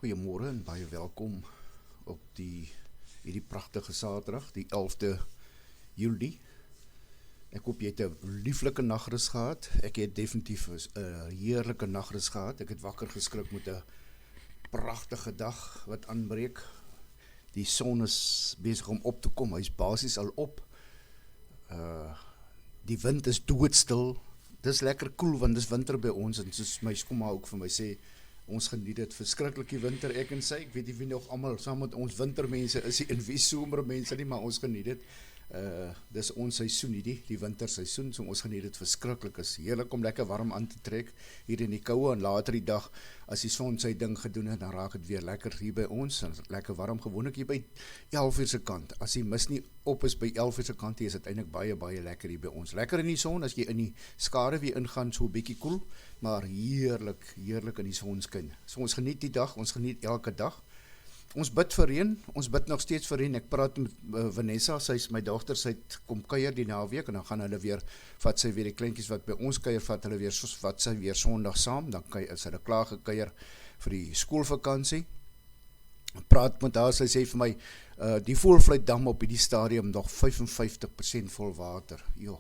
Goeiemôre en baie welkom op hierdie pragtige Saterdag, die 11de Julie. Ek hoop jy het 'n lieflike nagrus gehad. Ek het definitief 'n heerlike nagrus gehad. Ek het wakker geskrik met 'n pragtige dag wat aanbreek. Die son is besig om op te kom. Hy's basies al op. Die wind is doodstil. Dis lekker koel want dis winter by ons en soos my skoonma ook vir my sê, ons geniet dit verskriklik die winter, ek en sy. Ek weet nie wie nog almal saam met ons wintermense is en wie somermense nie, maar ons geniet dit. Dis ons seisoen hierdie, die winterseisoen, so ons geniet dit verskriklik. Is heerlik om lekker warm aan te trek hier in die koue en later die dag as die son sy ding gedoen het, dan raak dit weer lekker hier by ons en lekker warm, gewoonlik hier by 11 se kant. As die mis nie op is by 11 se kant, is dit eintlik baie lekker hier by ons. Lekker in die son as jy in die skare weer ingaan, so 'n bietjie koel, maar heerlik in die sonskyn. So ons geniet die dag, ons geniet elke dag. Ons bid vir reën, ons bid nog steeds vir reën. Ek praat met Vanessa, sy is my dogter, sy het kom kuier die naweek en dan gaan hulle weer, vat sy weer die kleintjies wat by ons kuier, vat hulle weer, vat sy weer Sondag saam, dan is hulle klaar gekuier vir die skoolvakansie. Praat met haar, sy sê vir my, die Voëlvlei-dam op die stadium nog 55% vol water. Jo,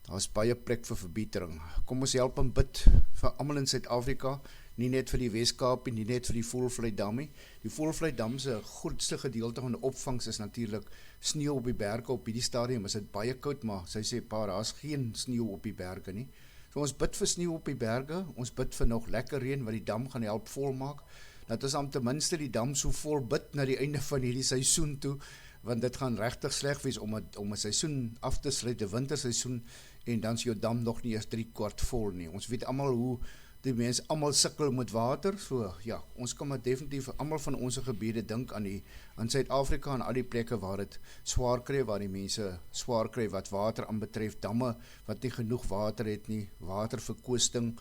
daar is baie plek vir verbetering. Kom ons help en bid vir almal in Suid-Afrika, nie net vir die Weskaap, nie net vir die Voëlvlei-dam nie. Die Voëlvlei-dam se grootste gedeelte van die opvangs is natuurlik sneeu op die berge. Op die stadium is dit baie koud, maar sy sê, pa, daar is geen sneeu op die berge nie. So ons bid vir sneeu op die berge, ons bid vir nog lekker reën, wat die dam gaan help volmaak, dat ons am ten minste die dam so vol bid na die einde van hierdie seisoen toe, want dit gaan regtig sleg wees om 'n seisoen af te sluit, 'n winterseisoen, en dan is jou dam nog nie eers 3/4 vol nie. Ons weet almal hoe die mense almal sukkel met water, so ja, ons kan maar definitief almal van ons gebiede dink aan Suid-Afrika en al die plekke waar dit swaar kry, waar die mense swaar kry wat water aanbetref, damme wat nie genoeg water het nie, waterverkwisting,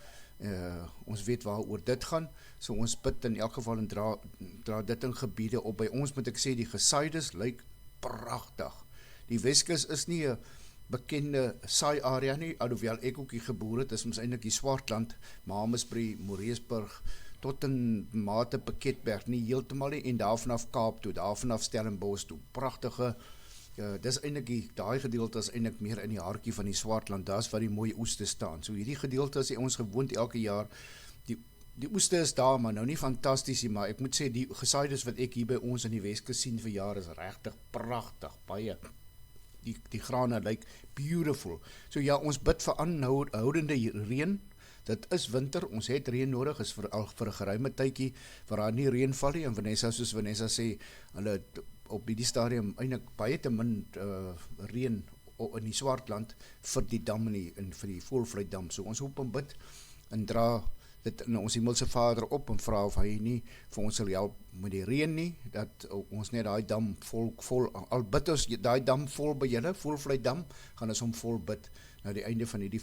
ons weet waaroor dit gaan, so ons bid in elk geval en dra dit in gebiede op. By ons moet ek sê, die Gesuides lyk pragtig. Die Weskus is nie 'n bekende saai area nie, alhoewel ek ook hier geboor het, is ons eintlik die Swartland, Mamasbury, Moreesburg, tot in mate Piketberg, nie heeltemal nie, en daar vanaf Kaap toe, daar vanaf Stellenbosch toe, pragtige, dis eintlik, daai gedeelte is eintlik meer in die hartjie van die Swartland, daar is waar die mooie oeste staan, so hierdie gedeelte is ons gewoond elke jaar, die oeste is daar, maar nou nie fantasties nie, maar ek moet sê, die Gesuides wat ek hier by ons in die Weskus sien vir jaar, is regtig pragtig, baie, die grane lyk beautiful. So ja, ons bid vir aanhoudende reën. Dit is winter, ons het reën nodig, is vir 'n geruime tydjie waar daar nie reën val nie, en soos Vanessa sê, hulle op die stadium eintlik baie te min reën in die Swartland vir die dam en vir die Voëlvlei-dam. So ons hoop en bid en dra dit in ons Hemelse Vader op en vra of hy nie vir ons sal help met die reën nie, dat ons net daai dam vol, al bid ons daai dam vol by julle, Voëlvlei-dam, gaan ons hom vol bid na die einde van hierdie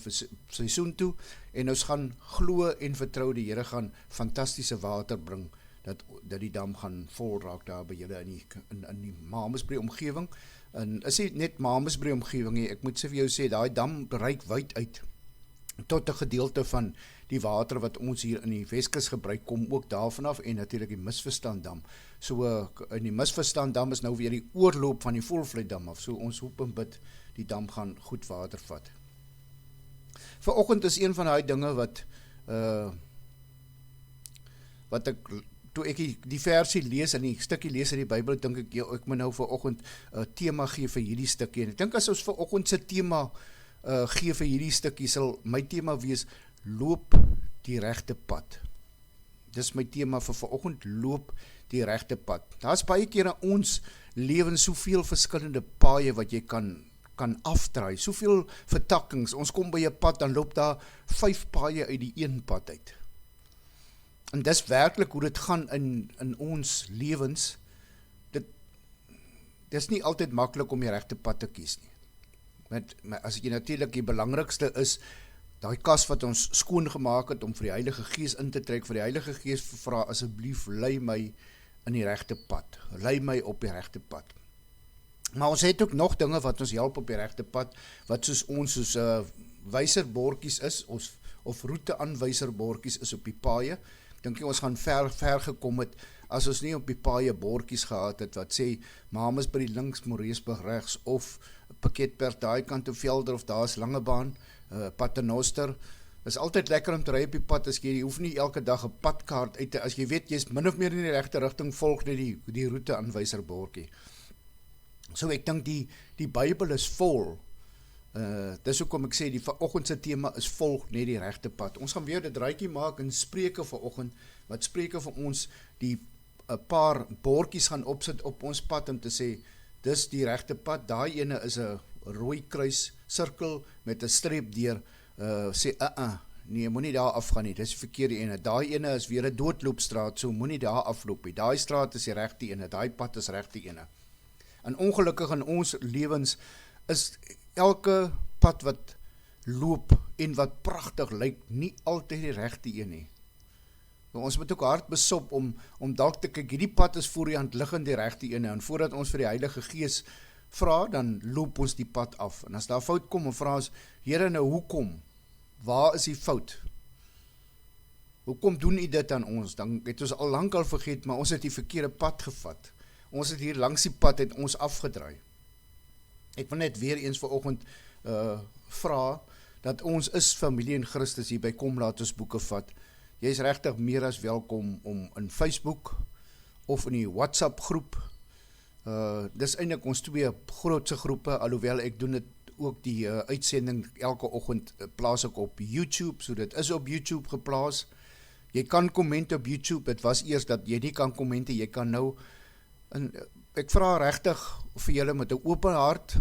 seisoen toe, en ons gaan glo en vertrou die Here gaan fantastiese water bring, dat die dam gaan vol raak daar by julle in die Mamasbury omgewing, en is nie net Mamasbury omgewing nie, ek moet vir jou sê, daai dam reik wyd uit, tot 'n gedeelte van die water wat ons hier in die Weskus gebruik, kom ook daarvan af, en natuurlik die Misverstanddam. So in die Misverstanddam is nou weer die oorloop van die Voëlvlei-dam af, so ons hoop en bid, die dam gaan goed water vat. Vanoggend is een van die dinge wat ek, toe ek die versie lees en die stukkie lees in die Bybel, dink ek, ek moet nou vanoggend 'n tema gee vir hierdie stukkie, en ek dink as ons vanoggend se tema gee vir hierdie stukkie, sal my tema wees, loop die regte pad. Dis my tema vir vanoggend, loop die regte pad. Daar is baie keer in ons lewens soveel verskillende paaie wat jy kan afdraai, soveel vertakkings, ons kom by 'n pad, dan loop daar 5 paaie uit die een pad uit. En dis werklik hoe dit gaan in ons lewens, dis nie altyd maklik om die regte pad te kies nie. Maar as jy natuurlik die belangrikste is, daai kas wat ons skoon gemaak het om vir die Heilige Gees in te trek, vir die Heilige Gees vra, asseblief, lei my in die regte pad, lei my op die regte pad. Maar ons het ook nog dinge wat ons help op die regte pad, wat soos wyserbordjies is, of roeteaanwyserbordjies is op die paaie. dink jy ons gaan ver gekom het, as ons nie op die paaie bordjies gehad het, wat sê, Mamas by die links, Moreesburg rechts, of Piketberg daai kant of Velder, of daar is Langebaan, Paternoster. Is altyd lekker om te ry op die pad, as jy hoef nie elke dag 'n padkaart uit te, as jy weet, jy is min of meer in die regte rigting, volg net die roeteaanwyserbordjie. So ek dink die Bybel is vol. Dis hoekom ek sê, die vanoggend se tema is volg net die regte pad. Ons gaan weer dit draaitjie maak in Spreuke vanoggend, wat Spreuke vir ons die 'n paar bordjies gaan opsit op ons pad om te sê, dis die regte pad. Daai ene is 'n rooi kruis sirkel met 'n streep deur, sê nee, moenie daar afgaan nie, dis die verkeerde ene. Daai ene is weer 'n doodloopstraat, so moenie daar afloop nie. Daai straat is die regte ene, daai pad is regte ene. En ongelukkig in ons lewens is elke pad wat loop en wat pragtig lyk, nie altyd die regte een nie. Ons moet ook hard besop om dalk te kyk, hierdie pad is voor die hand liggend die regte ene, en voordat ons vir die Heilige Gees vra, dan loop ons die pad af. En as daar fout kom, en vra ons, Here, nou hoekom? Waar is die fout? Hoekom doen u dit aan ons? Dan het ons al lang al vergeet, maar ons het die verkeerde pad gevat. Ons het hier langs die pad het ons afgedraai. Ek wil net weer eens vanoggend vra, dat ons is familie in Christus hier by Kom Laat Ons Boeke Vat. Jy is regtig meer as welkom om in Facebook of in die WhatsApp groep. Dis eintlik ons twee grootse groepe, alhoewel ek doen dit ook die uitsending elke oggend plaas ek op YouTube, so dit is op YouTube geplaas. Jy kan kommente op YouTube, het was eers dat jy nie kan kommente, jy kan nou, en ek vra regtig vir julle met 'n oop hart,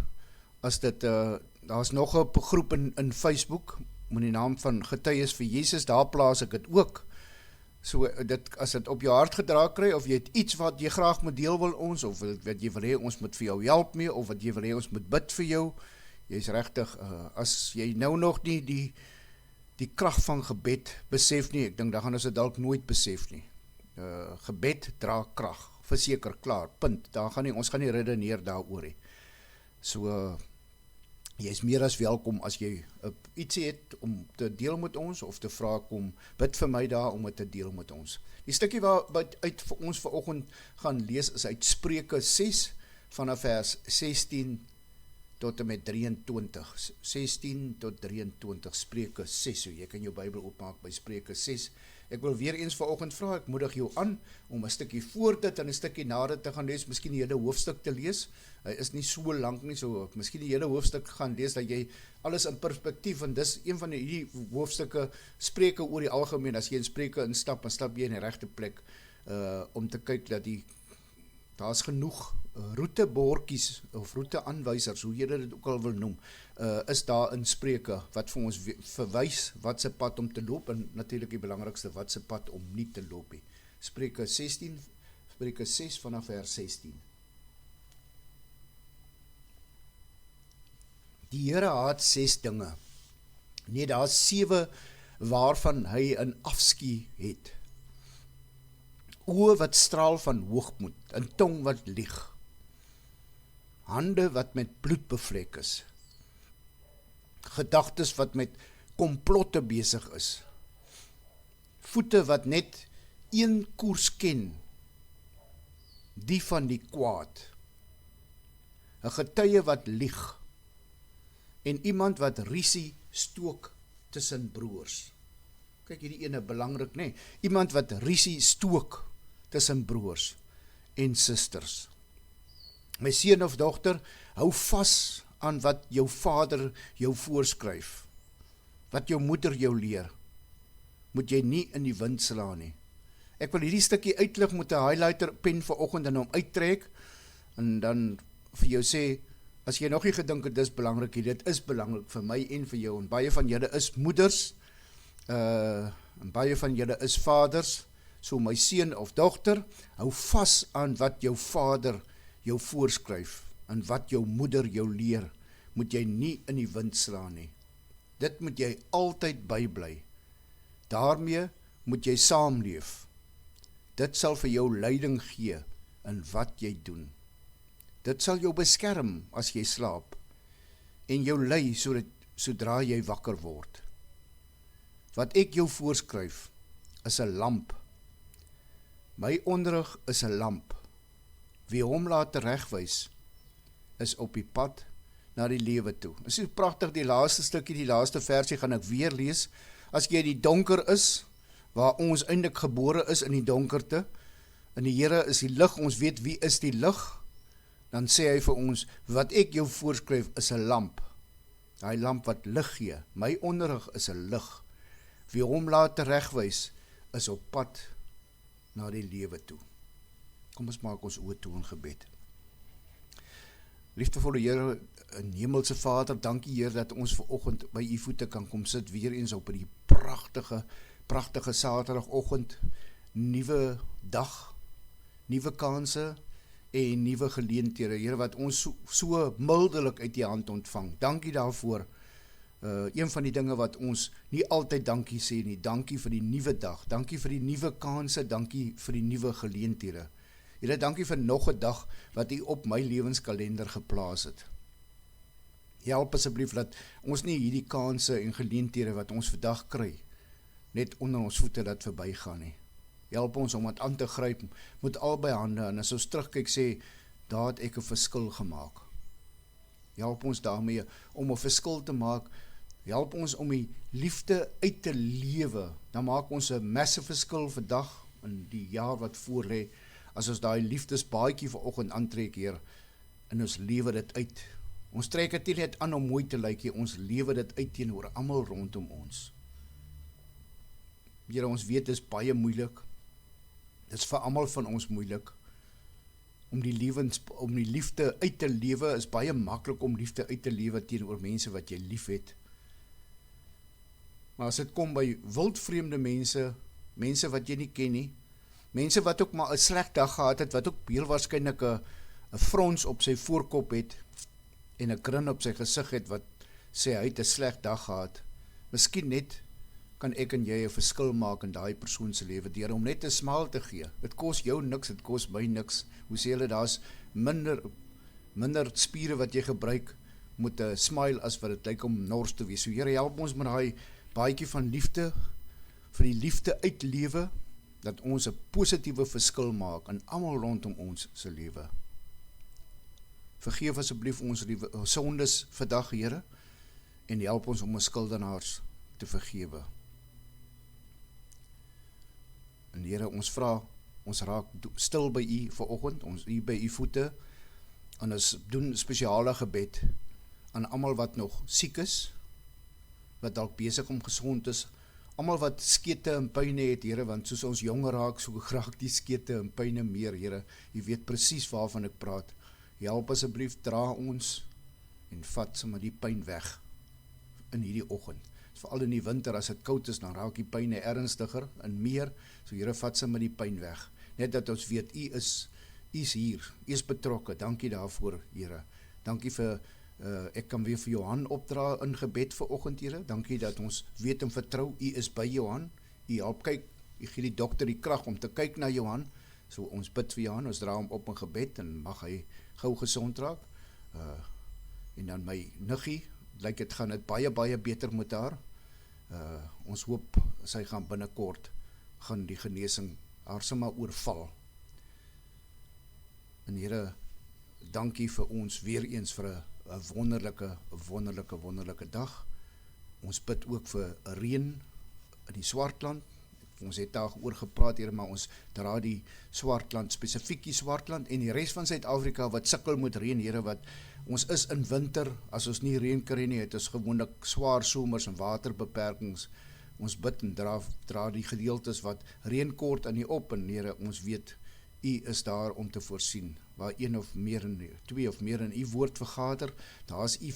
as dit, daar is nog 'n groep in Facebook, met die naam van Getuies vir Jesus, daar plaas ek dit ook. So, as dit op jou hart gedra kry, of jy het iets wat jy graag moet deel wil ons, of wat jy wil hê ons moet vir jou help mee, of wat jy wil hê ons moet bid vir jou, jy is regtig, as jy nou nog nie die krag van gebed besef nie, ek dink, dan gaan ons dit dalk nooit besef nie. Gebed dra krag, verseker, klaar, punt, ons gaan nie redeneer daaroor nie. So, jy is meer as welkom as jy ietsie het om te deel met ons, of te vra kom, bid vir my daar om het te deel met ons. Die stukkie wat uit vir ons vanoggend gaan lees, is uit Spreuke 6, vanaf vers 16 tot en met 23, 16 tot 23, Spreuke 6, so jy kan jou Bybel opmaak by Spreuke 6. Ek wil weer eens vanoggend vra, ek moedig jou aan, om 'n stukkie voor dit en 'n stukkie na dit te gaan lees, miskien die hele hoofstuk te lees, hy is nie so lank nie, so miskien die hele hoofstuk gaan lees, dat jy alles in perspektief, en dis een van die hoofstukke, Spreuke oor die algemeen, as jy in Spreuke instap, dan stap jy in die regte plek, om te kyk dat daar is genoeg roetebordjies, of roeteaanwysers, hoe jy dit ook al wil noem, is daar in Spreuke, wat vir ons verwys, wat se pad om te loop, en natuurlik die belangrikste, wat se pad om nie te loop nie. Spreuke 6 vanaf vers 16. Die Here haat 6 dinge, nee, daar is 7 waarvan hy 'n afskuw het. Oë wat straal van hoogmoed, 'n tong wat lieg, hande wat met bloed bevlek is, gedagtes wat met komplotte besig is, voete wat net een koers ken, die van die kwaad, 'n getuie wat lieg, en iemand wat rusie stook tussen broers. Kyk, hierdie ene belangrik, nee, iemand wat rusie stook tussen broers en susters. My seun of dogter, hou vas aan wat jou vader jou voorskryf, wat jou moeder jou leer, moet jy nie in die wind slaan nie. Ek wil hierdie stukkie uitlig met 'n highlighter pen vanoggend en hom uittrek, en dan vir jou sê, as jy nog nie gedink het, dis belangrik, dit is belangrik vir my en vir jou, en baie van julle is moeders, en baie van julle is vaders, so my seun of dogter, hou vas aan wat jou vader jou voorskryf, en wat jou moeder jou leer, moet jy nie in die wind slaan nie. Dit moet jy altyd bybly. Daarmee moet jy saamleef. Dit sal vir jou leiding gee in wat jy doen. Dit sal jou beskerm as jy slaap, en jou lei sodra jy wakker word. Wat ek jou voorskryf, is 'n lamp My onderrig is 'n lamp. Wie hom laat teregwys, is op die pad na die lewe toe. Dit is so pragtig, die laaste stukkie, die laaste versie gaan ek weer lees. As jy in die donker is, waar ons eintlik gebore is in die donkerte, en die Here is die lig, ons weet wie is die lig, dan sê hy vir ons, wat ek jou voorskryf is 'n lamp. Daai lamp wat lig gee. My onderrig is 'n lig. Wie hom laat teregwys, is op pad na die lewe toe. Kom ons maak ons oë toe in gebed. Liefdevolle Here en Hemelse Vader, dankie Heer dat ons vanoggend by u voete kan kom sit, weer eens op die pragtige Saterdagoggend, nuwe dag, nuwe kanse en nuwe geleenthede, Here, wat ons so mildelik uit die hand ontvang. Dankie daarvoor. Een van die dinge wat ons nie altyd dankie sê nie, dankie vir die nuwe dag, dankie vir die nuwe kanse, dankie vir die nuwe geleenthede. Here, dankie vir nog 'n dag wat u op my lewenskalender geplaas het. Help asseblief dat ons nie hierdie kanse en geleenthede wat ons vandag kry, net onder ons voete laat verbygaan nie. Help ons om dit aan te gryp met albei hande, en as ons terugkyk sê, daar het ek 'n verskil gemaak. Help ons daarmee om 'n verskil te maak. Help ons om die liefde uit te lewe. Dan maak ons 'n massive verskil vandag in die jaar wat voor lê, as ons daai liefdesbaadjie vanoggend aantrek, Heer, en ons lewe dit uit. Ons trek dit nie net aan om mooi te lyk, ons lewe dit uit teenoor almal rondom ons. Here, ons weet dit is baie moeilik. Dit is vir almal van ons moeilik. Om die liefde uit te lewe, is baie maklik om liefde uit te lewe teenoor mense wat jy lief het. Maar as dit kom by wildvreemde mense, mense wat jy nie ken nie, mense wat ook maar 'n sleg dag gehad het, wat ook heel waarskynlik 'n frons op sy voorkop het, en 'n grin op sy gesig het, wat sê hy het 'n sleg dag gehad. Miskien net kan ek en jy 'n verskil maak in daai persoon se lewe, deur om net 'n smaal te gee. Dit kos jou niks, dit kos my niks. Hoe sê hulle, daar's minder spiere wat jy gebruik met 'n smile as wat dit lyk om nors te wees. So Here, help ons met daai baadjie van liefde, vir die liefde uitlewe, dat ons 'n positiewe verskil maak in almal rondom ons se lewe. Vergeef asseblief ons sondes vandag, Here, en help ons om ons skuldenaars te vergewe. En Here, ons vra, ons raak stil by u vanoggend, ons hier by u voete, en ons doen spesiale gebed aan almal wat nog siek is, wat dalk besig om gesond is, almal wat skete en pyne het, Here, want soos ons jonger raak, so graag die skete en pyne meer, Here. U weet presies waarvan ek praat. Help asseblief, dra ons en vat sommer die pyn weg in hierdie oggend. Veral in die winter, as dit koud is, dan raak die pyne ernstiger en meer. So Here, vat sommer die pyn weg. Net dat ons weet, u is hier, u is betrokke. Dankie daarvoor, Here. Dankie vir ek kan weer vir Johan opdra in gebed vanoggend, Here. Dankie dat ons weet en vertrou, u is by Johan. U help kyk, u gee die dokter die krag om te kyk na Johan. So ons bid vir Johan, ons dra hom op in gebed, en mag hy gou gesond raak. En dan my niggie, lyk dit gaan dit baie beter met haar. Ons hoop sy gaan binnekort, gaan die genesing haar sommer oorval. En Here, dankie vir ons weer eens vir 'n wonderlike dag. Ons bid ook vir reën in die Swartland. Ons het daar oor gepraat, Here, maar ons dra die Swartland, spesifiek die Swartland en die res van Suid-Afrika wat sukkel met reën, Here, wat ons is in winter, as ons nie reën kry nie, het ons gewoonlik swaar somers en waterbeperkings. Ons bid en dra die gedeeltes wat reën kort aan die op, en Here, ons weet, u is daar om te voorsien, waar een of meer in, twee of meer in u woord vergader, daar is u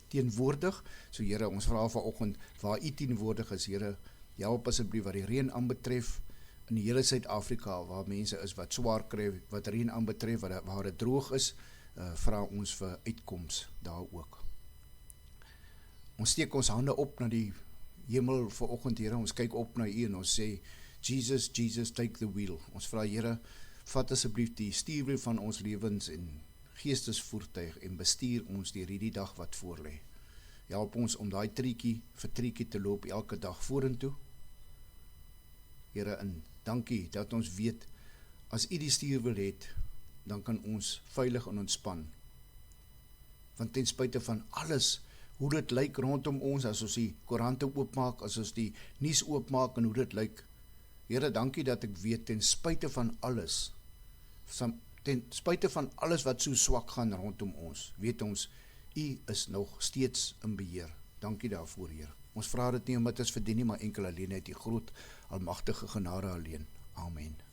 teenwoordig. So Here, ons vra vanoggend, waar u teenwoordig is, Here, help asseblief wat die reën aanbetref in die hele Suid-Afrika, waar mense is wat swaar kry, wat reën aanbetref, waar dit droog is, vra ons vir uitkoms daar ook. Ons steek ons hande op na die hemel vanoggend, Here, ons kyk op na u en ons sê, Jesus, Jesus, take the wheel. Ons vra, Here, vat asseblief die stuurwiel van ons lewens en geestesvoertuig en bestuur ons deur hierdie dag wat voor lê. Help ons om daai triekie vir triekie te loop elke dag vorentoe. Here, en dankie dat ons weet, as U die stuur wil hê, dan kan ons veilig en ontspan. Want ten spyte van alles, hoe dit lyk rondom ons, as ons die koerante oopmaak, as ons die nuus oopmaak en hoe dit lyk, Here, dankie dat ek weet, ten spyte van alles wat so swak gaan rondom ons, weet ons, U is nog steeds in beheer. Dankie daarvoor, Heer. Ons vra dit nie omdat ons verdien nie, maar enkel alleen uit die groot, almagtige genade alleen. Amen.